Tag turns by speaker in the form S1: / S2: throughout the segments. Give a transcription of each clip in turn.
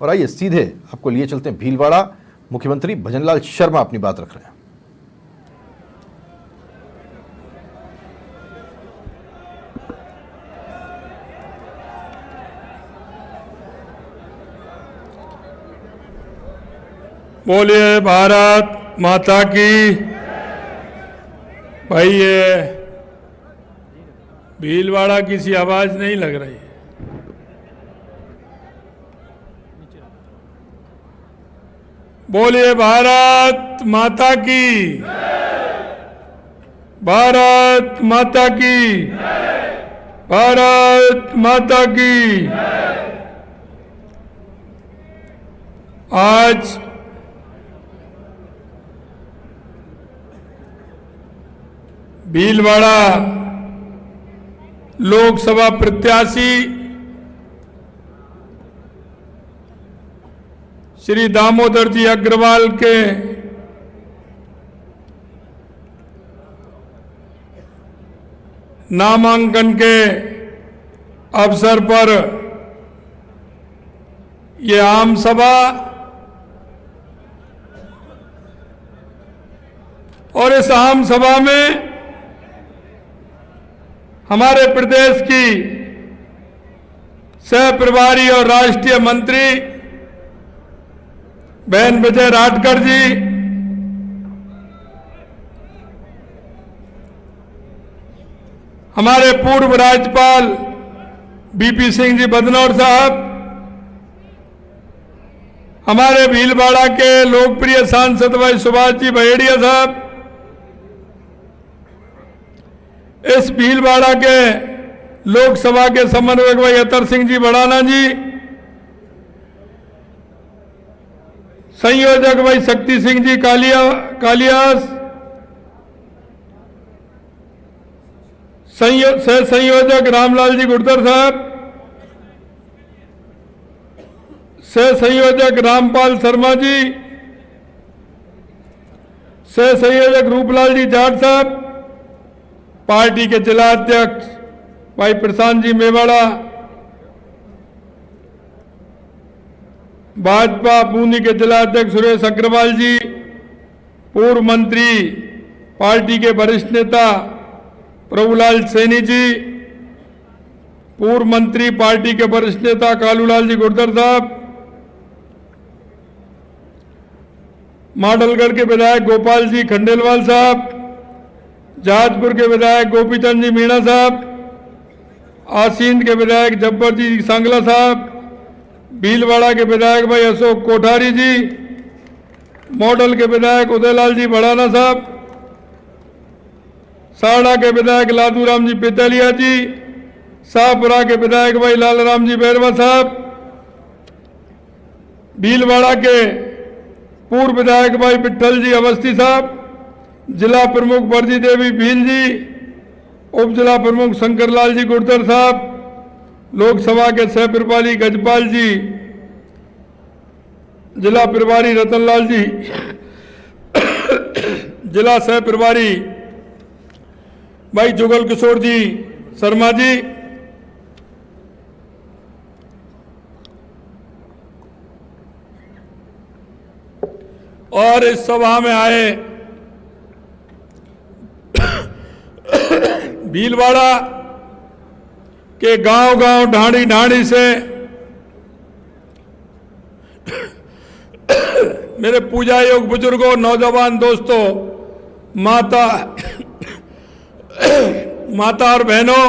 S1: और आइए सीधे आपको लिए चलते हैं भीलवाड़ा। मुख्यमंत्री भजनलाल शर्मा अपनी बात रख रहे हैं।
S2: बोलिए भारत माता की। भाई ये भीलवाड़ा किसी आवाज नहीं लग रही है। बोलिए भारत माता की। भारत माता की। भारत माता की। आज भीलवाड़ा लोकसभा प्रत्याशी श्री दामोदर जी अग्रवाल के नामांकन के अवसर पर ये आम सभा और इस आम सभा में हमारे प्रदेश की सह प्रभारी और राष्ट्रीय मंत्री बहन विजय राठकर जी, हमारे पूर्व राज्यपाल बीपी सिंह जी बदनौर साहब, हमारे भीलवाड़ा के लोकप्रिय सांसद भाई सुभाष जी भहेड़िया साहब, इस भीलवाड़ा के लोकसभा के समन्वयक भाई अतर सिंह जी बड़ाना जी, संयोजक भाई शक्ति सिंह जी कालियास, सह संयोजक रामलाल जी गुर्जर साहब, सह संयोजक रामपाल शर्मा जी, सह संयोजक रूपलाल जी जाट साहब, पार्टी के जिला अध्यक्ष भाई प्रशांत जी मेवाड़ा, भाजपा बूंदी के जिला अध्यक्ष सुरेश अग्रवाल जी, पूर्व मंत्री पार्टी के वरिष्ठ नेता प्रभुलाल सैनी जी, पूर्व मंत्री पार्टी के वरिष्ठ नेता कालूलाल जी गुर्जर साहब, माडलगढ़ के विधायक गोपाल जी खंडेलवाल साहब, जहाजपुर के विधायक गोपीचंद जी मीणा साहब, आसींद के विधायक जब्बर जी सांगला साहब, भीलवाड़ा के विधायक भाई अशोक कोठारी जी, मॉडल के विधायक उदयलाल जी बड़ाना साहब, साड़ा के विधायक लादूराम जी पितलिया जी, शाहपुरा के विधायक भाई लालराम जी बैरवा साहब, भीलवाड़ा के पूर्व विधायक भाई पिट्ठल जी अवस्थी साहब, जिला प्रमुख बरजी देवी भील जी, उप जिला प्रमुख शंकरलाल जी गुर्जर साहब, लोकसभा के सह प्रभारी गजपाल जी, जिला प्रभारी रतनलाल जी, जिला सह प्रभारी भाई जुगल किशोर जी शर्मा जी, और इस सभा में आए भीलवाड़ा के गांव-गांव ढाणी-ढाणी से मेरे पूजा योग बुजुर्गों, नौजवान दोस्तों, माता और बहनों,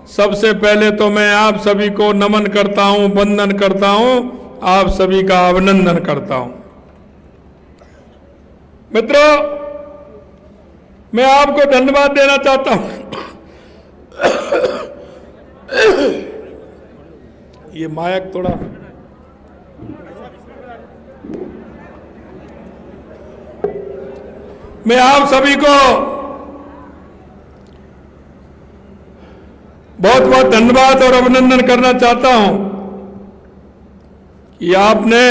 S2: सबसे पहले तो मैं आप सभी को नमन करता हूं, वंदन करता हूं, आप सभी का अभिनंदन करता हूं। मित्रों, मैं आपको धन्यवाद देना चाहता हूं। ये माइक थोड़ा मैं आप सभी को बहुत बहुत धन्यवाद और अभिनंदन करना चाहता हूं कि आपने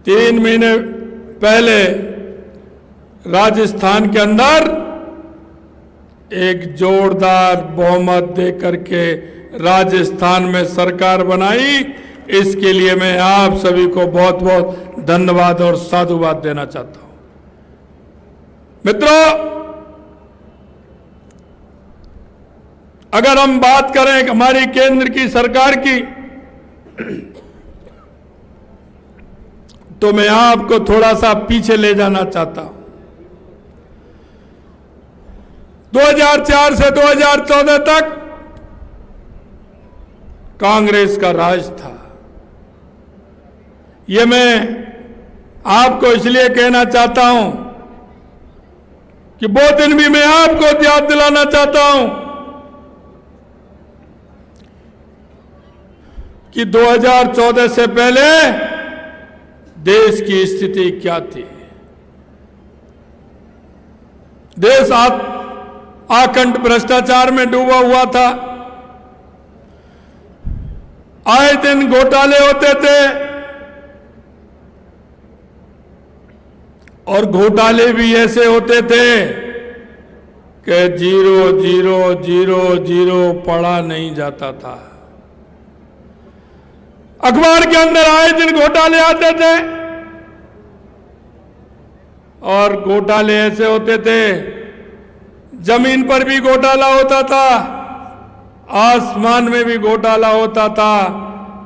S2: 3 महीने पहले राजस्थान के अंदर एक जोरदार बहुमत देकर के राजस्थान में सरकार बनाई इसके लिए मैं आप सभी को बहुत बहुत धन्यवाद और साधुवाद देना चाहता हूं। मित्रों, अगर हम बात करें हमारी केंद्र की सरकार की, तो मैं आपको थोड़ा सा पीछे ले जाना चाहता हूं। 2004 से 2014 तक कांग्रेस का राज था। ये मैं आपको इसलिए कहना चाहता हूं कि वो दिन भी मैं आपको याद दिलाना चाहता हूं कि 2014 से पहले देश की स्थिति क्या थी। देश आखंड भ्रष्टाचार में डूबा हुआ था। आए दिन घोटाले होते थे और घोटाले भी ऐसे होते थे कि 0,0,0,0 पढ़ा नहीं जाता था। अखबार के अंदर आए दिन घोटाले आते थे और घोटाले ऐसे होते थे, जमीन पर भी घोटाला होता था, आसमान में भी घोटाला होता था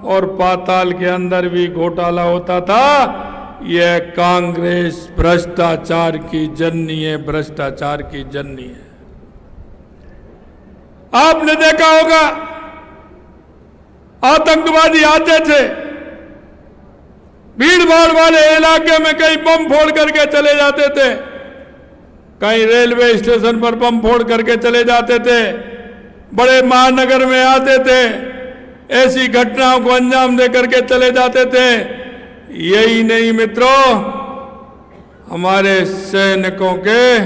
S2: और पाताल के अंदर भी घोटाला होता था। यह कांग्रेस भ्रष्टाचार की जननी है, भ्रष्टाचार की जननी है। आपने देखा होगा, आतंकवादी आते थे, भीड़ भाड़ वाले इलाके में कहीं बम फोड़ करके चले जाते थे, कहीं रेलवे स्टेशन पर बम फोड़ करके चले जाते थे, बड़े महानगर में आते थे, ऐसी घटनाओं को अंजाम दे करके चले जाते थे। यही नहीं मित्रों, हमारे सैनिकों के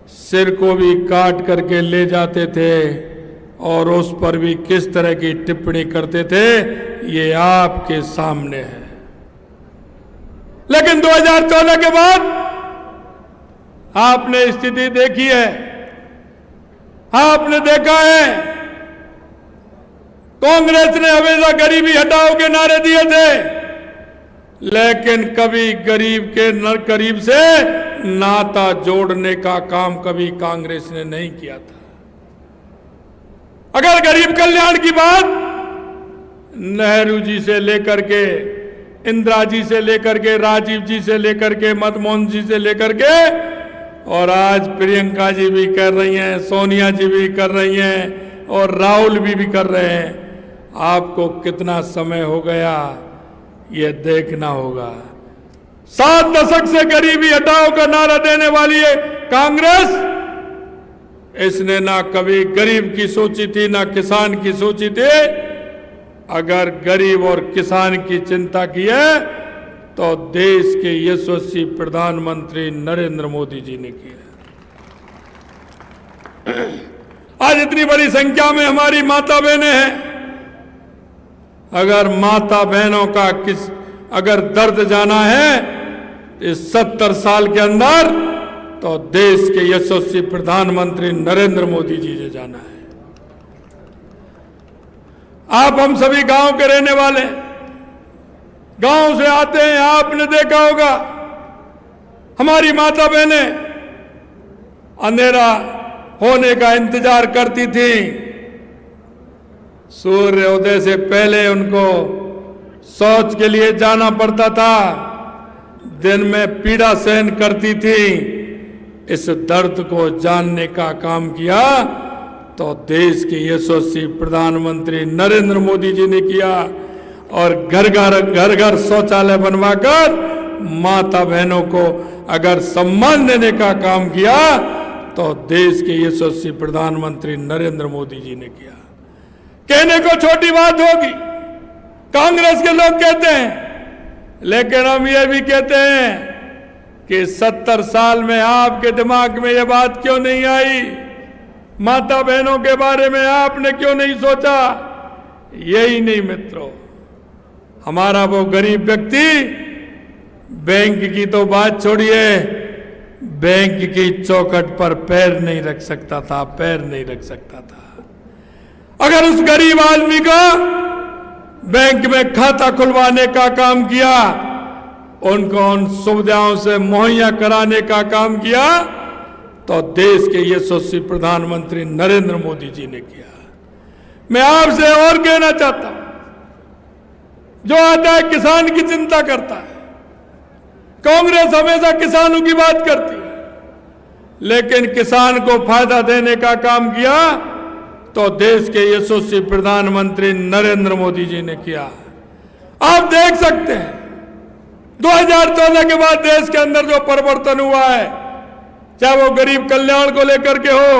S2: सिर को भी काट करके ले जाते थे और उस पर भी किस तरह की टिप्पणी करते थे, ये आपके सामने है। लेकिन 2014 के बाद आपने स्थिति देखी है, आपने देखा है, कांग्रेस ने हमेशा गरीबी हटाओ के नारे दिए थे, लेकिन कभी गरीब से नाता जोड़ने का काम कभी कांग्रेस ने नहीं किया था। अगर गरीब कल्याण की बात नेहरू जी से लेकर के, इंदिरा जी से लेकर के, राजीव जी से लेकर के, मनमोहन जी से लेकर के, और आज प्रियंका जी भी कर रही हैं, सोनिया जी भी कर रही हैं और राहुल भी कर रहे हैं, आपको कितना समय हो गया ये देखना होगा। 7 दशक से गरीबी हटाओ का नारा देने वाली है कांग्रेस। इसने ना कभी गरीब की सोची थी, ना किसान की सोची थी। अगर गरीब और किसान की चिंता की है तो देश के यशस्वी प्रधानमंत्री नरेंद्र मोदी जी ने की है। आज इतनी बड़ी संख्या में हमारी माता बहनें हैं। अगर माता बहनों का अगर दर्द जाना है इस 70 साल के अंदर, तो देश के यशस्वी प्रधानमंत्री नरेंद्र मोदी जी से जाना है। आप हम सभी गांव के रहने वाले, गांव से आते हैं, आपने देखा होगा हमारी माता बहनें अंधेरा होने का इंतजार करती थी। सूर्योदय से पहले उनको शौच के लिए जाना पड़ता था, दिन में पीड़ा सहन करती थी। इस दर्द को जानने का काम किया तो देश के यशस्वी प्रधानमंत्री नरेंद्र मोदी जी ने किया और घर घर शौचालय बनवाकर माता बहनों को अगर सम्मान देने का काम किया तो देश के यशस्वी प्रधानमंत्री नरेंद्र मोदी जी ने किया। कहने को छोटी बात होगी, कांग्रेस के लोग कहते हैं, लेकिन हम ये भी कहते हैं कि 70 साल में आपके दिमाग में ये बात क्यों नहीं आई? माता बहनों के बारे में आपने क्यों नहीं सोचा? यही नहीं मित्रों, हमारा वो गरीब व्यक्ति बैंक की तो बात छोड़िए, बैंक की चौखट पर पैर नहीं रख सकता था, पैर नहीं रख सकता था। अगर उस गरीब आदमी को बैंक में खाता खुलवाने का काम किया, उनको उन सुविधाओं से मुहैया कराने का काम किया, तो देश के यशस्वी प्रधानमंत्री नरेंद्र मोदी जी ने किया। मैं आपसे और कहना चाहता हूं, जो आता है किसान की चिंता करता है, कांग्रेस हमेशा किसानों की बात करती है, लेकिन किसान को फायदा देने का काम किया तो देश के यशस्वी प्रधानमंत्री नरेंद्र मोदी जी ने किया। आप देख सकते हैं 2014 के बाद देश के अंदर जो परिवर्तन हुआ है, चाहे वो गरीब कल्याण को लेकर के हो,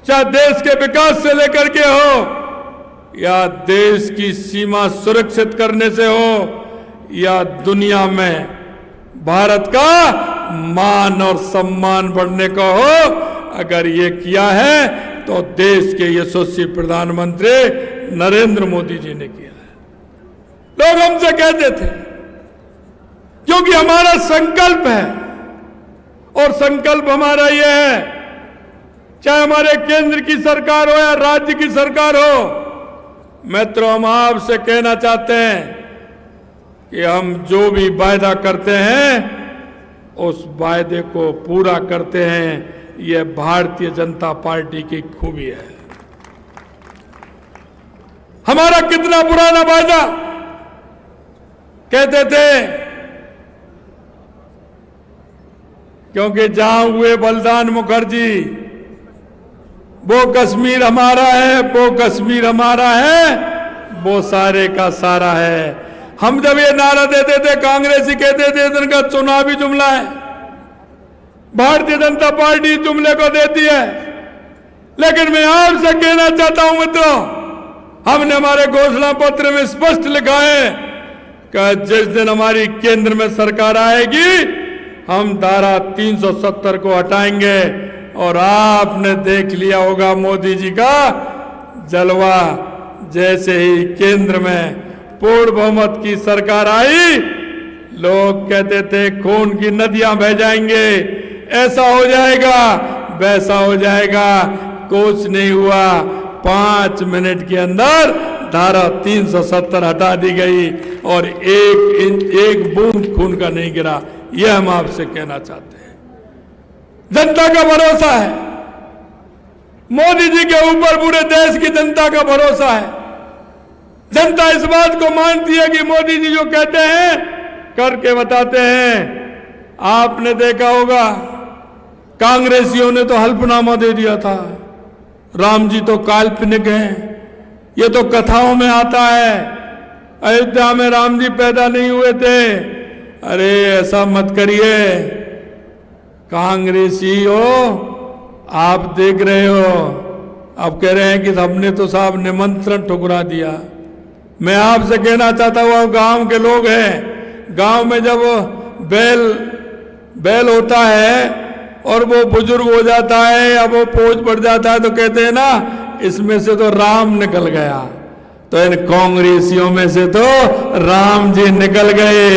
S2: चाहे देश के विकास से लेकर के हो, या देश की सीमा सुरक्षित करने से हो, या दुनिया में भारत का मान और सम्मान बढ़ने का हो, अगर ये किया है तो देश के यशस्वी प्रधानमंत्री नरेंद्र मोदी जी ने किया है। लोग हमसे कहते थे, क्योंकि हमारा संकल्प है, और संकल्प हमारा यह है, चाहे हमारे केंद्र की सरकार हो या राज्य की सरकार हो, मित्रों, हम आपसे कहना चाहते हैं कि हम जो भी वायदा करते हैं उस वायदे को पूरा करते हैं। यह भारतीय जनता पार्टी की खूबी है। हमारा कितना पुराना वायदा, कहते थे क्योंकि जहां हुए बलिदान मुखर्जी, वो कश्मीर हमारा है, वो कश्मीर हमारा है, वो सारे का सारा है। हम जब ये नारा देते थे, कांग्रेसी कहते थे इनका चुनावी जुमला है, भारतीय जनता पार्टी जुमले को देती है। लेकिन मैं आपसे कहना चाहता हूं मित्रों, हमने हमारे घोषणा पत्र में स्पष्ट लिखा है कि जिस दिन हमारी केंद्र में सरकार आएगी, हम धारा 370 को हटाएंगे। और आपने देख लिया होगा मोदी जी का जलवा, जैसे ही केंद्र में पूर्ण बहुमत की सरकार आई, लोग कहते थे खून की नदियां बह जाएंगे, ऐसा हो जाएगा, वैसा हो जाएगा। कुछ नहीं हुआ, 5 मिनट के अंदर धारा 370 हटा दी गई और एक बूंद खून का नहीं गिरा। यह हम आपसे कहना चाहते हैं। जनता का भरोसा है, मोदी जी के ऊपर पूरे देश की जनता का भरोसा है। जनता इस बात को मानती है कि मोदी जी जो कहते हैं करके बताते हैं। आपने देखा होगा, कांग्रेसियों ने तो हल्फनामा दे दिया था, राम जी तो काल्पनिक हैं, ये तो कथाओं में आता है, अयोध्या में राम जी पैदा नहीं हुए थे। अरे ऐसा मत करिए, कांग्रेसी हो, आप देख रहे हो, आप कह रहे हैं कि हमने तो साहब निमंत्रण ठुकरा दिया। मैं आपसे कहना चाहता हूं, गांव के लोग हैं, गांव में जब बैल होता है और वो बुजुर्ग हो जाता है या वो पोज बढ़ जाता है, तो कहते हैं ना, इसमें से तो राम निकल गया। तो इन कांग्रेसियों में से तो राम जी निकल गए।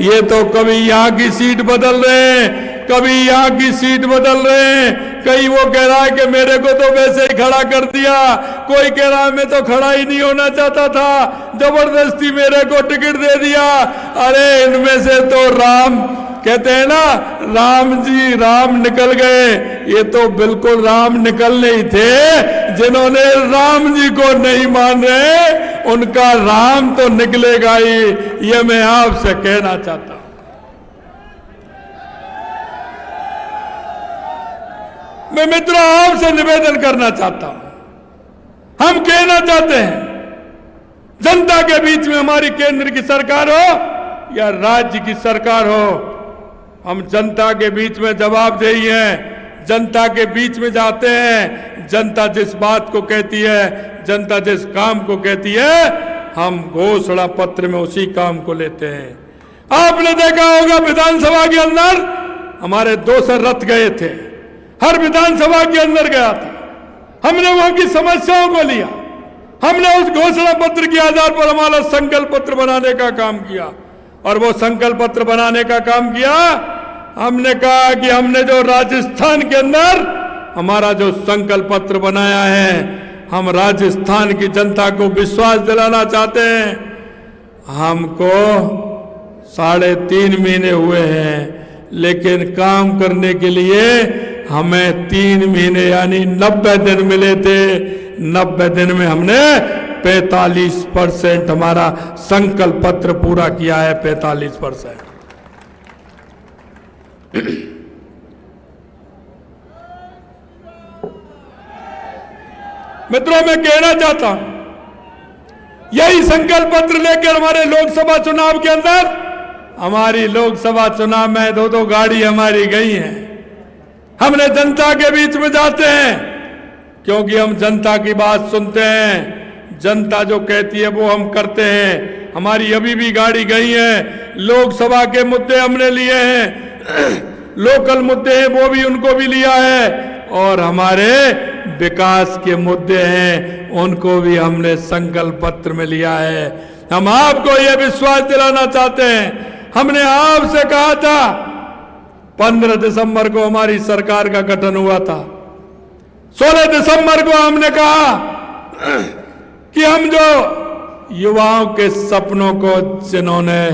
S2: ये तो कभी यहाँ की सीट बदल रहे हैं, कभी यहाँ की सीट बदल रहे हैं। कहीं वो कह रहा है कि मेरे को तो वैसे ही खड़ा कर दिया, कोई कह रहा है मैं तो खड़ा ही नहीं होना चाहता था, जबरदस्ती मेरे को टिकट दे दिया। अरे इनमें से तो राम, कहते हैं ना, राम निकल गए। ये तो बिल्कुल राम निकलने ही थे। जिन्होंने राम जी को नहीं मान रहे, उनका राम तो निकलेगा ही। ये मैं आपसे कहना चाहता हूं। मैं मित्रों आपसे निवेदन करना चाहता हूं, हम कहना चाहते हैं, जनता के बीच में हमारी केंद्र की सरकार हो या राज्य की सरकार हो, हम जनता के बीच में जवाबदेही हैं। जनता के बीच में जाते हैं, जनता जिस बात को कहती है, जनता जिस काम को कहती है, हम घोषणा पत्र में उसी काम को लेते हैं। आपने देखा होगा विधानसभा के अंदर हमारे 200 रथ गए थे, हर विधानसभा के अंदर गया था। हमने वहां की समस्याओं को लिया, हमने उस घोषणा पत्र के आधार पर हमारा संकल्प पत्र बनाने का काम किया। और वो संकल्प पत्र बनाने का काम किया, हमने कहा कि हमने जो राजस्थान के अंदर हमारा जो संकल्प पत्र बनाया है, हम राजस्थान की जनता को विश्वास दिलाना चाहते हैं। हमको 3.5 महीने हुए हैं, लेकिन काम करने के लिए हमें 3 महीने यानी 90 दिन मिले थे। 90 दिन में हमने 45% हमारा संकल्प पत्र पूरा किया है। 45%। मित्रों, मैं कहना चाहता हूं, यही संकल्प पत्र लेकर हमारे लोकसभा चुनाव के अंदर, हमारी लोकसभा चुनाव में 2 गाड़ी हमारी गई हैं। हमने जनता के बीच में जाते हैं, क्योंकि हम जनता की बात सुनते हैं। जनता जो कहती है वो हम करते हैं। हमारी अभी भी गाड़ी गई है। लोकसभा के मुद्दे हमने लिए हैं, लोकल मुद्दे हैं वो भी उनको भी लिया है, और हमारे विकास के मुद्दे हैं उनको भी हमने संकल्प पत्र में लिया है। हम आपको यह विश्वास दिलाना चाहते हैं, हमने आपसे कहा था 15 दिसंबर को हमारी सरकार का गठन हुआ था। 16 दिसंबर को हमने कहा कि हम जो युवाओं के सपनों को जिन्होंने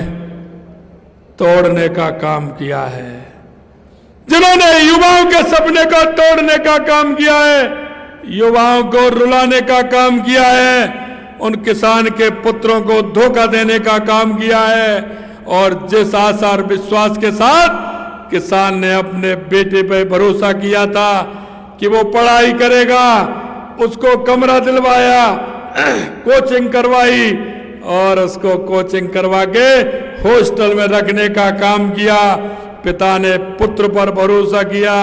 S2: तोड़ने का काम किया है, जिन्होंने युवाओं के सपने को तोड़ने का काम किया है, युवाओं को रुलाने का काम किया है, उन किसान के पुत्रों को धोखा देने का काम किया है, और जिस आशा और विश्वास के साथ किसान ने अपने बेटे पे भरोसा किया था कि वो पढ़ाई करेगा, उसको कमरा दिलवाया, कोचिंग करवाई, और उसको कोचिंग करवा के हॉस्टल में रखने का काम किया। पिता ने पुत्र पर भरोसा किया,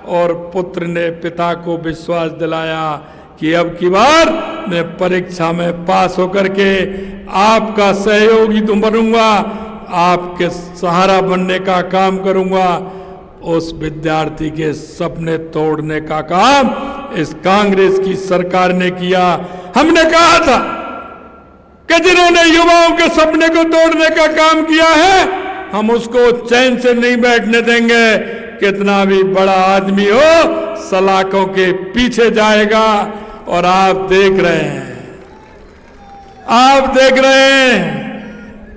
S2: और पुत्र ने पिता को विश्वास दिलाया कि अब की बार मैं परीक्षा में पास होकर के आपका सहयोगी तो बनूंगा, आपके सहारा बनने का काम करूंगा। उस विद्यार्थी के सपने तोड़ने का काम इस कांग्रेस की सरकार ने किया। हमने कहा था कि जिन्होंने युवाओं के सपने को तोड़ने का काम किया है, हम उसको चैन से नहीं बैठने देंगे। कितना भी बड़ा आदमी हो, सलाखों के पीछे जाएगा। और आप देख रहे हैं, आप देख रहे हैं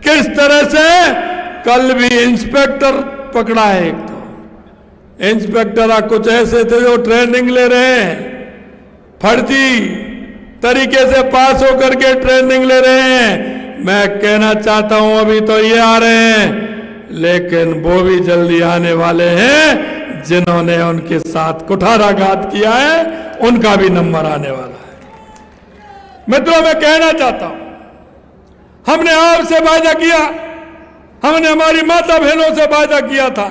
S2: किस तरह से कल भी इंस्पेक्टर पकड़ा है। एक तो इंस्पेक्टर कुछ ऐसे थे जो ट्रेनिंग ले रहे हैं, फर्जी तरीके से पास होकर के ट्रेनिंग ले रहे हैं। मैं कहना चाहता हूं, अभी तो ये आ रहे हैं, लेकिन वो भी जल्दी आने वाले हैं। जिन्होंने उनके साथ कुठाराघात किया है, उनका भी नंबर आने वाला है। मित्रों, मैं कहना चाहता हूं, हमने आपसे वादा किया, हमने हमारी माता बहनों से वादा किया था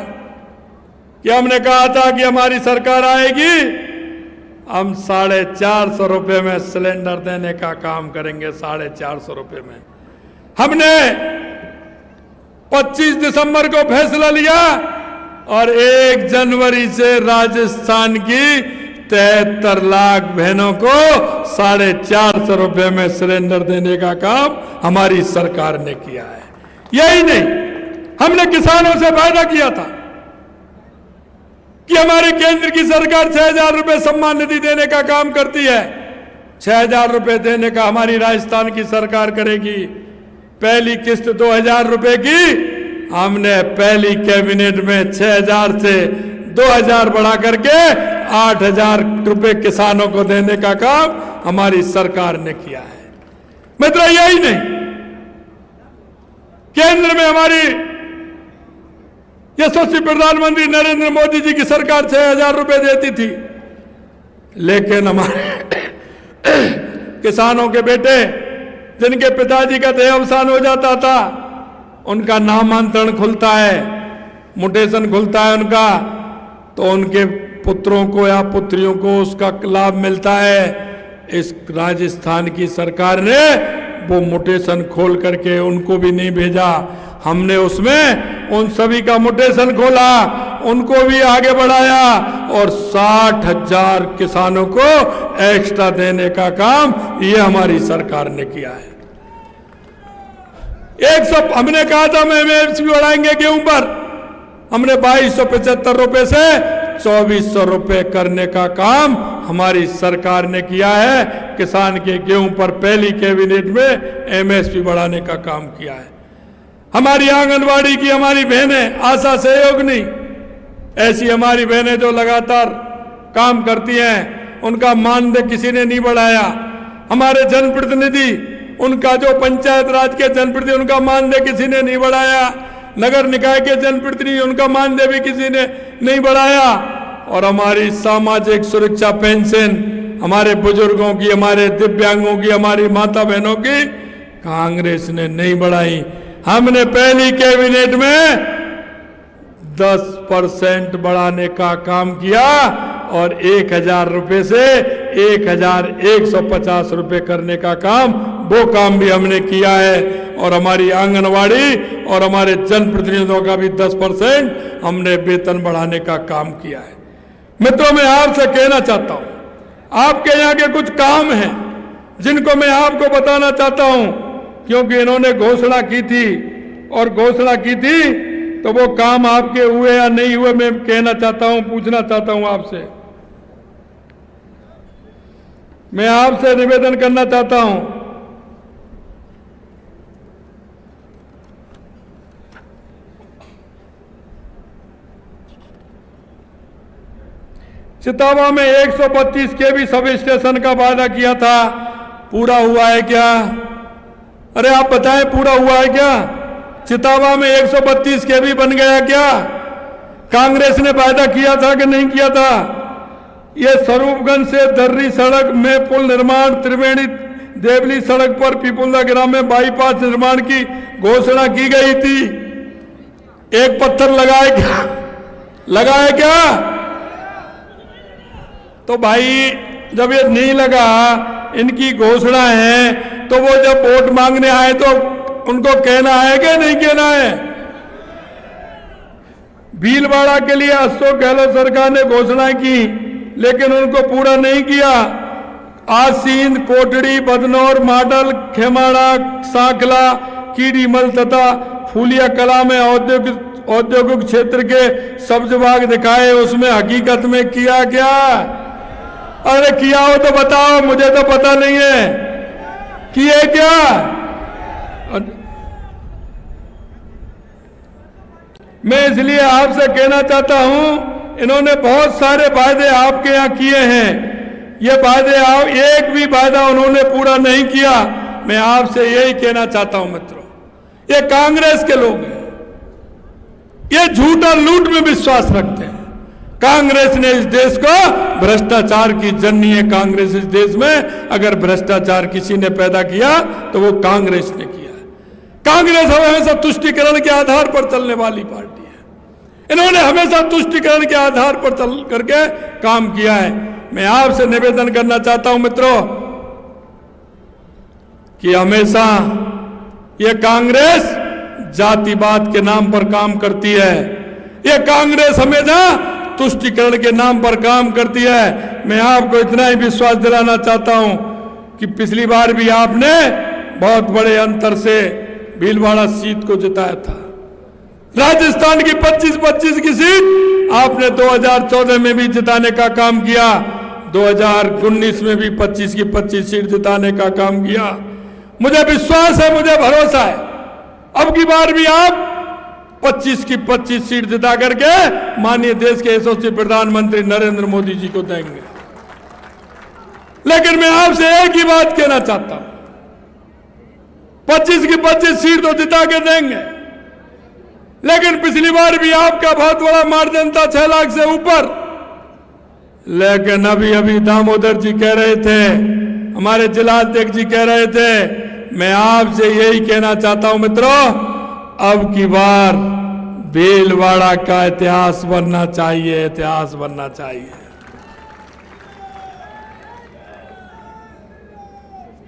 S2: कि हमने कहा था कि हमारी सरकार आएगी, हम 450 रुपए में सिलेंडर देने का काम करेंगे। 450 रुपए में हमने 25 दिसंबर को फैसला लिया, और 1 जनवरी से राजस्थान की 73 लाख बहनों को 450 रुपए में सिलेंडर देने का काम हमारी सरकार ने किया है। यही नहीं, हमने किसानों से वादा किया था कि हमारे केंद्र की सरकार 6,000 रुपए सम्मान निधि देने का काम करती है। 6,000 रुपए देने का हमारी राजस्थान की सरकार करेगी। पहली किस्त 2,000 रुपए की हमने पहली कैबिनेट में 6,000 से 2,000 बढ़ा करके 8,000 रुपए किसानों को देने का काम हमारी सरकार ने किया है। मित्रों, यही नहीं, केंद्र में हमारी यशस्वी प्रधानमंत्री नरेंद्र मोदी जी की सरकार 6,000 रुपए देती थी, लेकिन हमारे किसानों के बेटे जिनके पिताजी का देहावसान हो जाता था, उनका नामांतरण खुलता है, म्यूटेशन खुलता है उनका, तो उनके पुत्रों को या पुत्रियों को उसका लाभ मिलता है। इस राजस्थान की सरकार ने वो म्यूटेशन खोल करके उनको भी नहीं भेजा। हमने उसमें उन सभी का म्यूटेशन खोला, उनको भी आगे बढ़ाया, और 60,000 किसानों को एक्स्ट्रा देने का काम ये हमारी सरकार ने किया है। हमने कहा था मैं एमएसपी बढ़ाएंगे गेहूं पर, हमने 2275 रुपए से 2400 रुपए करने का काम हमारी सरकार ने किया है। किसान के गेहूं पर पहली कैबिनेट में एमएसपी बढ़ाने का काम किया है। हमारी आंगनवाड़ी की हमारी बहनें आशा सहयोगिनी, ऐसी हमारी बहनें जो लगातार काम करती हैं, उनका मानदेय किसी ने नहीं बढ़ाया। हमारे जनप्रतिनिधि, उनका जो पंचायत राज के जनप्रतिनिधि, उनका मानदेय किसी ने नहीं बढ़ाया। नगर निकाय के जनप्रतिनिधि, उनका मानदेय भी किसी ने नहीं बढ़ाया। और हमारी सामाजिक सुरक्षा पेंशन हमारे बुजुर्गों की, हमारे दिव्यांगों की, हमारी माता बहनों की कांग्रेस ने नहीं बढ़ाई। हमने पहली कैबिनेट में 10% बढ़ाने का काम किया और 1000 रुपए से 1150 रुपए करने का काम, वो काम भी हमने किया है। और हमारी आंगनवाड़ी और हमारे जनप्रतिनिधियों का भी 10% हमने वेतन बढ़ाने का काम किया है। मित्रों, मैं आपसे कहना चाहता हूं, आपके यहाँ के कुछ काम हैं जिनको मैं आपको बताना चाहता हूं, क्योंकि इन्होंने घोषणा की थी और घोषणा की थी तो वो काम आपके हुए या नहीं हुए, मैं कहना चाहता हूं, पूछना चाहता हूं आपसे। मैं आपसे निवेदन करना चाहता हूं, चितावा में 125 केवी सब स्टेशन का वादा किया था, पूरा हुआ है क्या? अरे आप बताएं, पूरा हुआ है क्या? चितावा में 132 केवी बन गया क्या? कांग्रेस ने वादा किया था कि नहीं किया था? ये स्वरूपगंज से दर्री सड़क में पुल निर्माण, त्रिवेणी देवली सड़क पर पीपुल्दा ग्राम में बाईपास निर्माण की घोषणा की गई थी। एक पत्थर लगाए क्या? लगाए क्या? तो भाई, जब ये नहीं लगा, इनकी घोषणा है, तो वो जब वोट मांगने आए तो उनको कहना है कि नहीं कहना है? भीलवाड़ा के लिए अशोक गहलोत सरकार ने घोषणा की, लेकिन उनको पूरा नहीं किया। आसीन, कोटड़ी, बदनौर, माडल, खेमाड़ा, सांकला, कीड़ीमल तथा फूलिया कला में औद्योगिक क्षेत्र के सब्ज बाग दिखाए, उसमें हकीकत में किया क्या? अरे किया हो तो बताओ, मुझे तो पता नहीं है। किए क्या? मैं इसलिए आपसे कहना चाहता हूं, इन्होंने बहुत सारे वादे आपके यहां किए हैं, ये वादे एक भी वादा उन्होंने पूरा नहीं किया। मैं आपसे यही कहना चाहता हूं मित्रों, ये कांग्रेस के लोग हैं, ये झूठा लूट में विश्वास रखते हैं। कांग्रेस ने इस देश को, भ्रष्टाचार की जननी है कांग्रेस इस देश में। अगर भ्रष्टाचार किसी ने पैदा किया तो वो कांग्रेस ने किया। कांग्रेस हमेशा तुष्टीकरण के आधार पर चलने वाली पार्टी है। इन्होंने हमेशा तुष्टीकरण के आधार पर चल करके काम किया है। मैं आपसे निवेदन करना चाहता हूं मित्रों कि हमेशा ये कांग्रेस जातिवाद के नाम पर काम करती है। ये कांग्रेस हमेशा तुष्टीकरण के नाम पर काम करती है। मैं आपको इतना ही विश्वास दिलाना चाहता हूं कि पिछली बार भी आपने बहुत बड़े अंतर से भीलवाड़ा सीट को जिताया था। राजस्थान की 25-25 की सीट आपने 2014 में भी जिताने का काम किया, 2019 में भी 25 की 25 सीट जिताने का काम किया। मुझे विश्वास है, मुझे भरोसा है, अब की बार भी आप 25 की 25 सीट जिता करके माननीय देश के यशस्वी प्रधानमंत्री नरेंद्र मोदी जी को देंगे। लेकिन मैं आपसे एक ही बात कहना चाहता हूं, 25 की 25 सीट तो जिता के देंगे, लेकिन पिछली बार भी आपका बहुत बड़ा मार्जिन था, 6 लाख से ऊपर। लेकिन अभी दामोदर जी कह रहे थे, हमारे जिलाध्यक्ष जी कह रहे थे, मैं आपसे यही कहना चाहता हूं मित्रों, अब की बार भीलवाड़ा का इतिहास बनना चाहिए, इतिहास बनना चाहिए।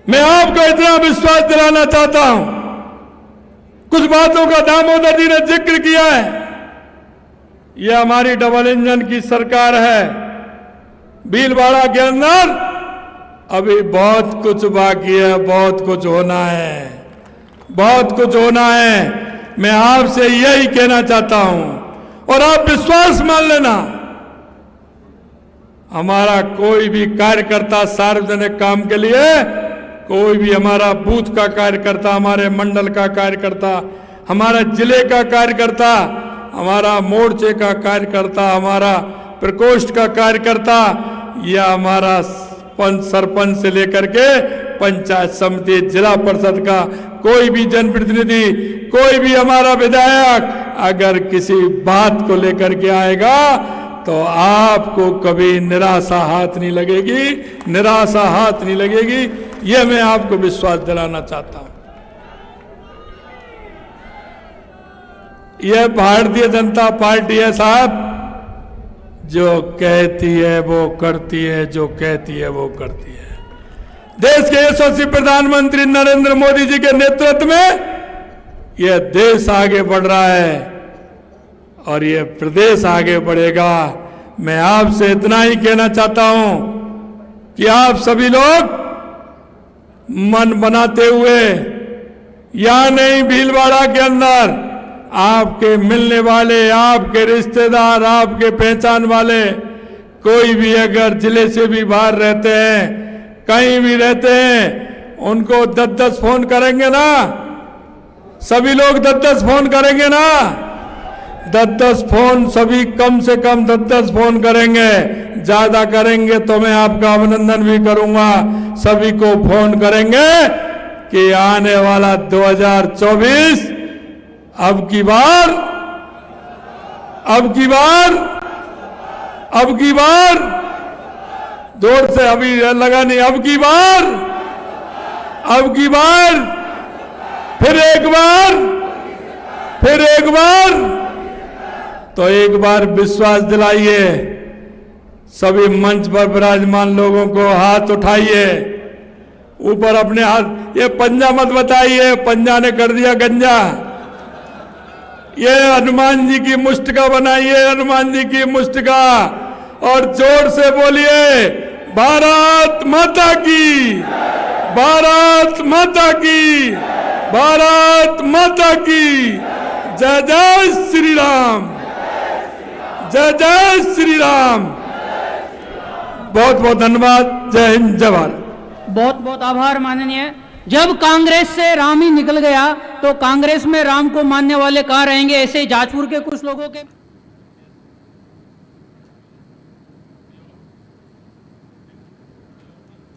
S2: मैं आपको इतना विश्वास दिलाना चाहता हूं, कुछ बातों का दामोदर जी ने जिक्र किया है। यह हमारी डबल इंजन की सरकार है। भीलवाड़ा के अंदर अभी बहुत कुछ बाकी है, बहुत कुछ होना है, बहुत कुछ होना है। मैं आपसे यही कहना चाहता हूं और आप विश्वास मान लेना, हमारा कोई भी कार्यकर्ता सार्वजनिक काम के लिए, कोई भी हमारा बूथ का कार्यकर्ता, हमारे मंडल का कार्यकर्ता, हमारा जिले का कार्यकर्ता, हमारा मोर्चे का कार्यकर्ता, हमारा प्रकोष्ठ का कार्यकर्ता या हमारा सरपंच से लेकर के पंचायत समिति, जिला परिषद का कोई भी जनप्रतिनिधि, कोई भी हमारा विधायक अगर किसी बात को लेकर के आएगा तो आपको कभी निराशा हाथ नहीं लगेगी, निराशा हाथ नहीं लगेगी। ये मैं आपको विश्वास दिलाना चाहता हूं। यह भारतीय जनता पार्टी है साहब, जो कहती है वो करती है, जो कहती है वो करती है। देश के यशस्वी प्रधानमंत्री नरेंद्र मोदी जी के नेतृत्व में यह देश आगे बढ़ रहा है और यह प्रदेश आगे बढ़ेगा। मैं आपसे इतना ही कहना चाहता हूं कि आप सभी लोग मन बनाते हुए, या नहीं भीलवाड़ा के अंदर आपके मिलने वाले, आपके रिश्तेदार, आपके पहचान वाले कोई भी अगर जिले से भी बाहर रहते हैं, कहीं भी रहते हैं, उनको 10-10 फोन करेंगे ना? सभी लोग 10-10 फोन करेंगे ना? 10-10 फोन, सभी कम से कम 10-10 फोन करेंगे। ज्यादा करेंगे तो मैं आपका अभिनंदन भी करूंगा। सभी को फोन करेंगे कि आने वाला 2024 अब की बार जोर से अभी लगा नहीं, अब की बार फिर एक बार तो एक बार विश्वास दिलाइए। सभी मंच पर विराजमान लोगों को हाथ उठाइए, ऊपर अपने हाथ, ये पंजा मत बताइए, पंजा ने कर दिया गंजा। ये हनुमान जी की मुष्टिका बनाइए, हनुमान जी की मुष्टिका, और जोर से बोलिए भारत माता की, भारत माता की, भारत माता की। जय जय श्री राम, जय जय श्री राम। बहुत बहुत धन्यवाद। जय हिंद, जय भारत।
S3: बहुत बहुत आभार माननीय। जब कांग्रेस से राम ही निकल गया तो कांग्रेस में राम को मानने वाले कहाँ रहेंगे? ऐसे ही जाजपुर के कुछ लोगों के